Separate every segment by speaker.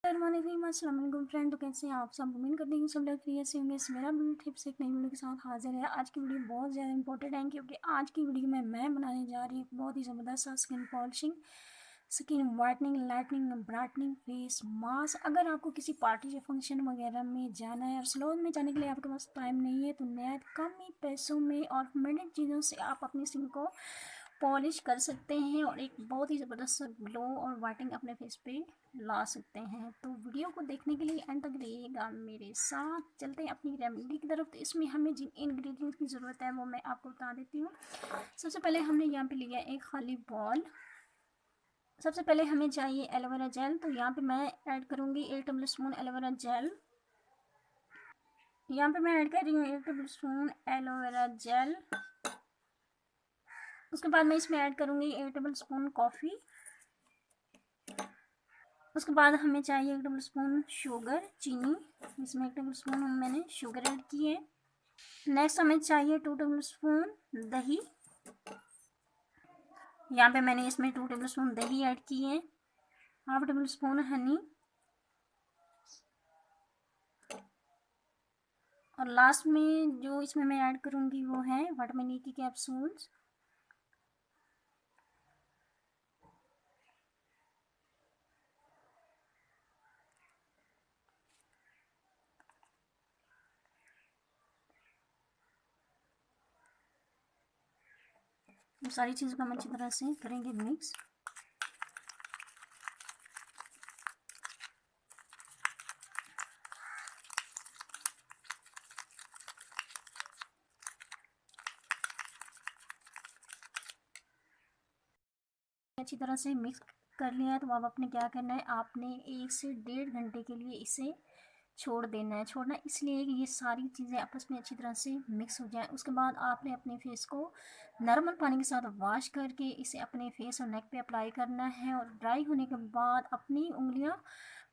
Speaker 1: अस्सलाम फ्रेंड। तो कैसे हैं आप सब? उम्मीद करती हूँ सब लोग खैरियत से होंगे। मेरा वीडियो टिप्स एक नई वीडियो के साथ हाजिर है। आज की वीडियो बहुत ज़्यादा इंपॉर्टेंट है क्योंकि आज की वीडियो में मैं बनाने जा रही हूँ बहुत ही ज़बरदस्त skin polishing, skin whitening, lightning, brightening face mask. अगर आपको किसी पार्टी या फंक्शन वगैरह में जाना है और सैलून में जाने के लिए आपके पास टाइम नहीं है तो नहायत कम ही पैसों में और मिनट चीज़ों से आप अपनी स्किन को पॉलिश कर सकते हैं और एक बहुत ही ज़बरदस्त ग्लो और वाइटनिंग अपने फेस पे ला सकते हैं। तो वीडियो को देखने के लिए एंड तक रहिएगा मेरे साथ। चलते हैं अपनी रेमेडी की तरफ। तो इसमें हमें जिन इंग्रेडिएंट्स की ज़रूरत है वो मैं आपको बता देती हूँ। सबसे पहले हमने यहाँ पे लिया एक खाली बॉल। सबसे पहले हमें चाहिए एलोवेरा जेल। तो यहाँ पे मैं ऐड करूँगी 1 टेबल स्पून एलोवेरा जेल। यहाँ पे मैं ऐड कर रही हूँ 1 टेबल स्पून एलोवेरा जेल। उसके बाद मैं इसमें ऐड करूँगी 1 टेबल स्पून कॉफ़ी। उसके बाद हमें चाहिए 1 टेबल स्पून शुगर, चीनी। इसमें 1 टेबल स्पून मैंने शुगर ऐड की है। नेक्स्ट हमें चाहिए 2 टेबल स्पून दही। यहाँ पे मैंने इसमें 2 टेबल स्पून दही ऐड की है। हाफ टेबल स्पून हनी और लास्ट में जो इसमें मैं ऐड करूँगी वो है विटामिन ई की कैप्सूल्स। सारी चीज़ों को हम अच्छी तरह से करेंगे मिक्स। अच्छी तरह से मिक्स कर लिया है तो अब आपने क्या करना है, आपने 1 से 1.5 घंटे के लिए इसे छोड़ देना है। छोड़ना इसलिए कि ये सारी चीज़ें आपस में अच्छी तरह से मिक्स हो जाए। उसके बाद आपने अपने फेस को नॉर्मल पानी के साथ वॉश करके इसे अपने फेस और नेक पे अप्लाई करना है और ड्राई होने के बाद अपनी उंगलियां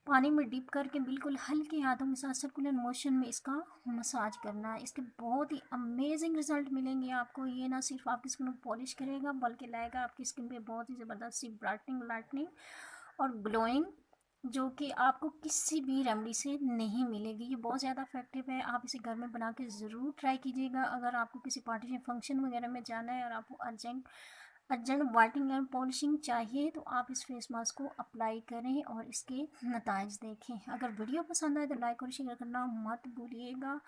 Speaker 1: पानी में डिप करके बिल्कुल हल्के हाथों के साथ सर्कुलर मोशन में इसका मसाज करना है। इसके बहुत ही अमेजिंग रिजल्ट मिलेंगे आपको। ये ना सिर्फ आपकी स्किन को पॉलिश करेगा बल्कि लाएगा आपकी स्किन पे बहुत ही ज़बरदस्त सी ब्राइटनिंग, लाइटनिंग और ग्लोइंग, जो कि आपको किसी भी रेमेडी से नहीं मिलेगी। ये बहुत ज़्यादा इफेक्टिव है। आप इसे घर में बना के ज़रूर ट्राई कीजिएगा। अगर आपको किसी पार्टी या फंक्शन वगैरह में जाना है और आपको urgent urgent whitening and polishing चाहिए तो आप इस फेस मास्क को अप्लाई करें और इसके नताइज देखें। अगर वीडियो पसंद आए तो लाइक और शेयर करना मत भूलिएगा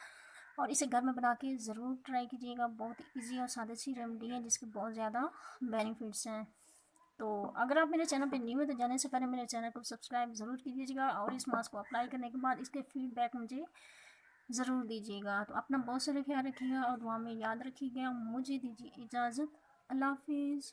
Speaker 1: और इसे घर में बना के ज़रूर ट्राई कीजिएगा। बहुत ईजी और सादी सी रेमेडी है जिसके बहुत ज़्यादा बेनिफिट्स हैं। तो अगर आप मेरे चैनल पे न्यू है तो जाने से पहले मेरे चैनल को सब्सक्राइब ज़रूर कीजिएगा और इस मास्क को अप्लाई करने के बाद इसके फीडबैक मुझे ज़रूर दीजिएगा। तो अपना बहुत सारा ख्याल रखिएगा और दुआ में याद रखिएगा। मुझे दीजिए इजाज़त। अल्लाह हाफिज़।